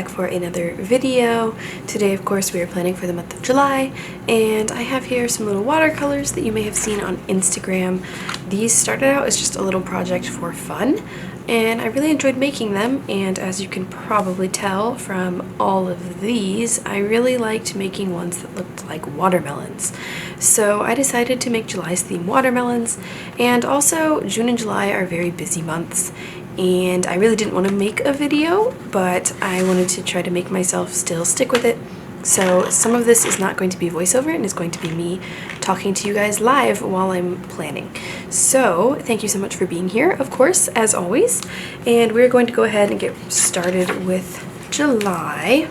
back for another video. Today, of course, we are planning for the month of July, and I have here some little watercolors that you may have seen on Instagram. These started out as just a little project for fun, and I really enjoyed making them, and as you can probably tell from all of these, I really liked making ones that looked like watermelons. So I decided to make July's theme watermelons, and also June and July are very busy months, and I really didn't want to make a video, but I wanted to try to make myself still stick with it. So some of this is not going to be voiceover and is going to be me talking to you guys live while I'm planning. So thank you so much for being here, of course, as always. And we're going to go ahead and get started with July.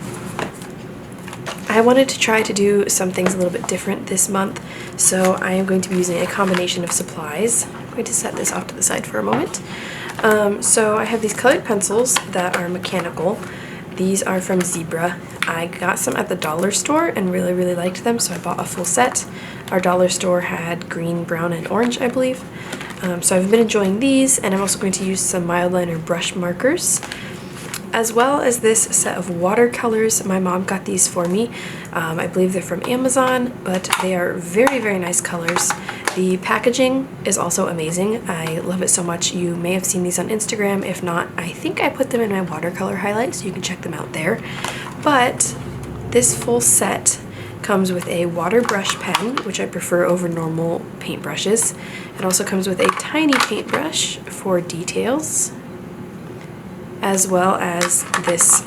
I wanted to try to do some things a little bit different this month, so I am going to be using a combination of supplies. I'm going to set this off to the side for a moment. So I have these colored pencils that are mechanical. These are from Zebra. I got some at the dollar store and really liked them, so I bought a full set. Our dollar store had green, brown, and orange, I believe. So I've been enjoying these, and I'm also going to use some Mildliner brush markers, as well as this set of watercolors. My mom got these for me. I believe they're from Amazon, but they are very nice colors. The packaging is also amazing. I love it so much. You may have seen these on Instagram. If not, I think I put them in my watercolor highlights, so you can check them out there. But this full set comes with a water brush pen, which I prefer over normal paintbrushes. It also comes with a tiny paintbrush for details, as well as this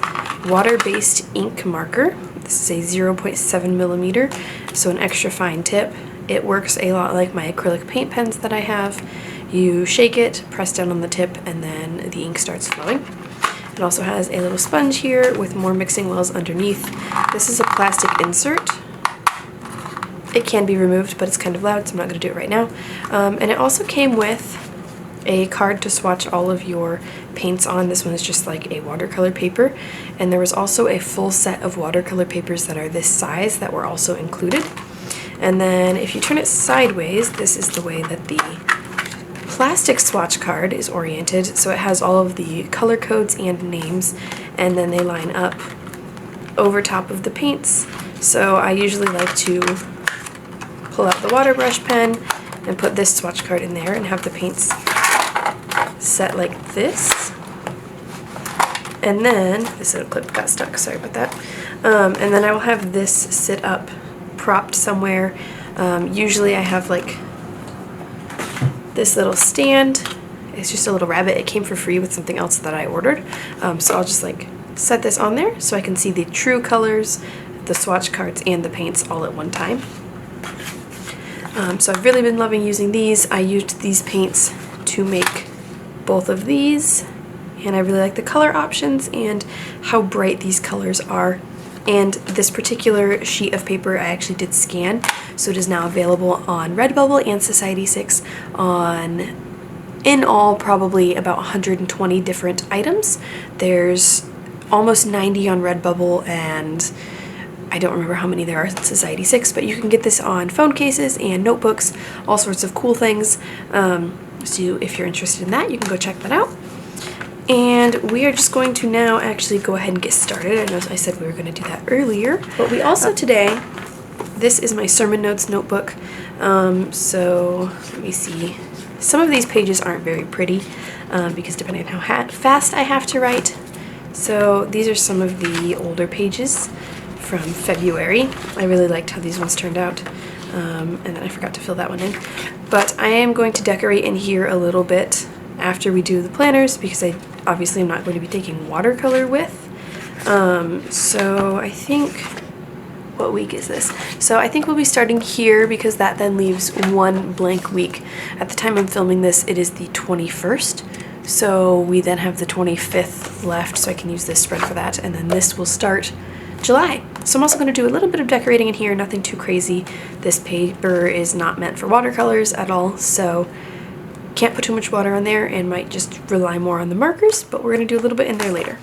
water-based ink marker. This is a 0.7 millimeter, so an extra fine tip. It works a lot like my acrylic paint pens that I have. You shake it, press down on the tip, and then the ink starts flowing. It also has a little sponge here with more mixing wells underneath. This is a plastic insert. It can be removed, but it's kind of loud, so I'm not going to do it right now. And it also came with a card to swatch all of your paints on. This one is just like a watercolor paper, and there was also a full set of watercolor papers that are this size that were also included. And then if you turn it sideways, this is the way that the plastic swatch card is oriented. So it has all of the color codes and names, and then they line up over top of the paints. So I usually like to pull out the water brush pen and put this swatch card in there and have the paints set like this. And then, this little clip got stuck, sorry about that. And then I will have this sit up propped somewhere. Usually I have like this little stand. It's just a little rabbit. It came for free with something else that I ordered. So I'll just like set this on there so I can see the true colors, the swatch cards, and the paints all at one time. So I've really been loving using these. I used these paints to make both of these, and I really like the color options and how bright these colors are. And this particular sheet of paper I actually did scan, so it is now available on Redbubble and Society6 on, in all, probably about 120 different items. There's almost 90 on Redbubble, and I don't remember how many there are in Society6, but you can get this on phone cases and notebooks, all sorts of cool things. So if you're interested in that, you can go check that out. And we are just going to now actually go ahead and get started. I know I said we were going to do that earlier, but we also today, this is my sermon notes notebook. So let me see. Some of these pages aren't very pretty because depending on how fast I have to write. So these are some of the older pages from February. I really liked how these ones turned out. And then I forgot to fill that one in. But I am going to decorate in here a little bit after we do the planners, because I obviously am not going to be taking watercolor with. So I think, what week is this? So I think we'll be starting here, because that then leaves one blank week. At the time I'm filming this, it is the 21st. So we then have the 25th left, so I can use this spread for that, and then this will start July. So I'm also going to do a little bit of decorating in here, nothing too crazy. This paper is not meant for watercolors at all, so can't put too much water on there and might just rely more on the markers, but we're going to do a little bit in there later.